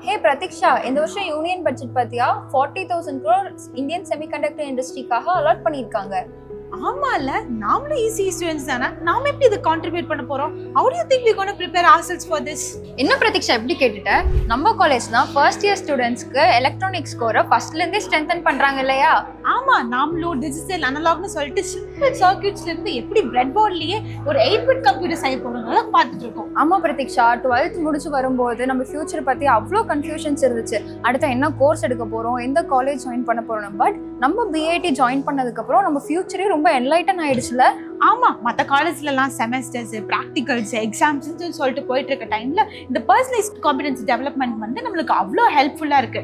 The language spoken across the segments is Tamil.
Hey Pratiksha, இந்த வருஷம் யூனியன் பட்ஜெட் பாத்தியா 40,000 crore இந்தியன் செமிகண்டக்டர் இண்டஸ்ட்ரிக்காக அலாட் பண்ணிருக்காங்க. ஆமால, நாமளும் ECE students தானே, நாம எப்படி இத கான்ட்ரிபியூட் பண்ண போறோம்? How do you think we going to prepare ourselves for this? என்ன பிரதீக்ஷா எப்படி கேட்டுட்ட? நம்ம காலேஜ்னா ஃபர்ஸ்ட் இயர் ஸ்டூடெண்ட்ஸ்க்கு எலக்ட்ரானிக்ஸ் கோரை ஃபர்ஸ்ட்ல இருந்தே ஸ்ட்ரெங்தன் பண்றாங்க இல்லையா? ஆமா, நாமளும் டிஜிட்டல் அனலாக்னு சொல்லிட்டு சிம்பிள் சர்க்யூட்ஸ்ல இருந்து எப்படி பிரெட் போர்ட்லயே ஒரு 8-bit கம்ப்யூட்டர் செய்ய போறோம்னால பார்த்துட்டு இருக்கோம். ஆமா பிரதீக்ஷா, 12th முடிச்சு வரும்போது நம்ம ஃபியூச்சர் பத்தி அவ்வளோ கன்ஃபியூஷன்ஸ் இருந்துச்சு. அடுத்து என்ன கோர்ஸ் எடுக்க போறோம், எந்த காலேஜ் ஜாயின் பண்ண போறோம். பட் நம்ம பிஐடி ஜாயின் பண்ணதுக்கு அப்புறம் நம்ம ஃபியூச்சரே ரொம்ப என்லைட்டன் ஆயிடுச்சுல. ஆமா, மற்ற காலேஜ்லலாம் செமஸ்டர்ஸ், ப்ராக்டிகல்ஸ், எக்ஸாம்ஸ்ன்னு சொல்லிட்டு போயிட்டு இருக்க டைம்ல இந்த பர்சனலைஸ்ட் காம்பிடன்ஸ் டெவலப்மெண்ட் வந்து நம்மளுக்கு அவ்வளோ ஹெல்ப்ஃபுல்லா இருக்கு.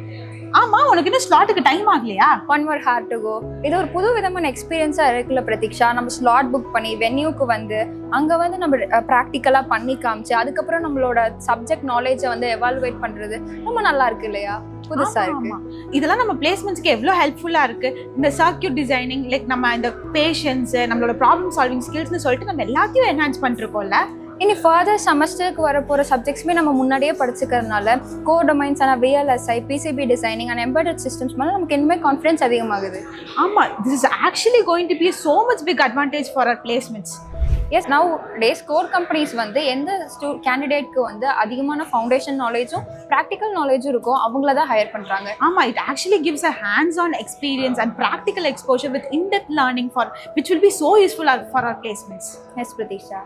ஆமா, உனக்கு இன்னும் ஸ்லாட்டுக்கு டைம் ஆகலையா? 1 more hard to go. இது ஒரு புது விதமான எக்ஸ்பீரியன்ஸா இருக்குல்ல பிரதீக்ஷா. நம்ம ஸ்லாட் புக் பண்ணி வென்யூக்கு வந்து அங்க வந்து நம்ம ப்ராக்டிக்கலா பண்ணி காமிச்சு அதுக்கப்புறம் நம்மளோட சப்ஜெக்ட் நாலேஜை வந்து எவாலுவேட் பண்றது ரொம்ப நல்லா இருக்கு இல்லையா? புதுசா இருக்கு. இதெல்லாம் நம்ம பிளேஸ்மெண்ட்ஸ்க்கு எவ்வளவு ஹெல்ப்ஃபுல்லா இருக்கு. இந்த சர்க்யூட் டிசைனிங், லைக் நம்ம இந்த பேஷன்ஸ், நம்மளோட ப்ராப்ளம் சால்விங் ஸ்கில்ஸ்னு சொல்லிட்டு நம்ம எல்லாத்தையும் என்ஹான்ஸ் பண்ணிருக்கோம்ல. இனி ஃபர்தர் செமஸ்டருக்கு வர போகிற சப்ஜெக்ட்ஸுமே நம்ம முன்னாடியே படிச்சுக்கிறதுனால கோர் டொமைன்ஸ் ஆனால் VLSI, PCB designing and embedded systems மேலே நமக்கு இன்னுமே கான்ஃபிடன்ஸ் அதிகமாகுது. ஆமாம், this is actually going to be so much big advantage for our placements. Yes, now days core companies வந்து எந்த கேண்டிடேட்க்கு வந்து அதிகமான ஃபவுண்டேஷன் நாலேஜும் ப்ராக்டிக்கல் நாலேஜும் இருக்கோ அவங்கள தான் ஹையர் பண்ணுறாங்க. ஆமாம், it actually gives a hands-on experience and practical exposure with in-depth learning which will be so useful for our placements. Yes Pratheesha.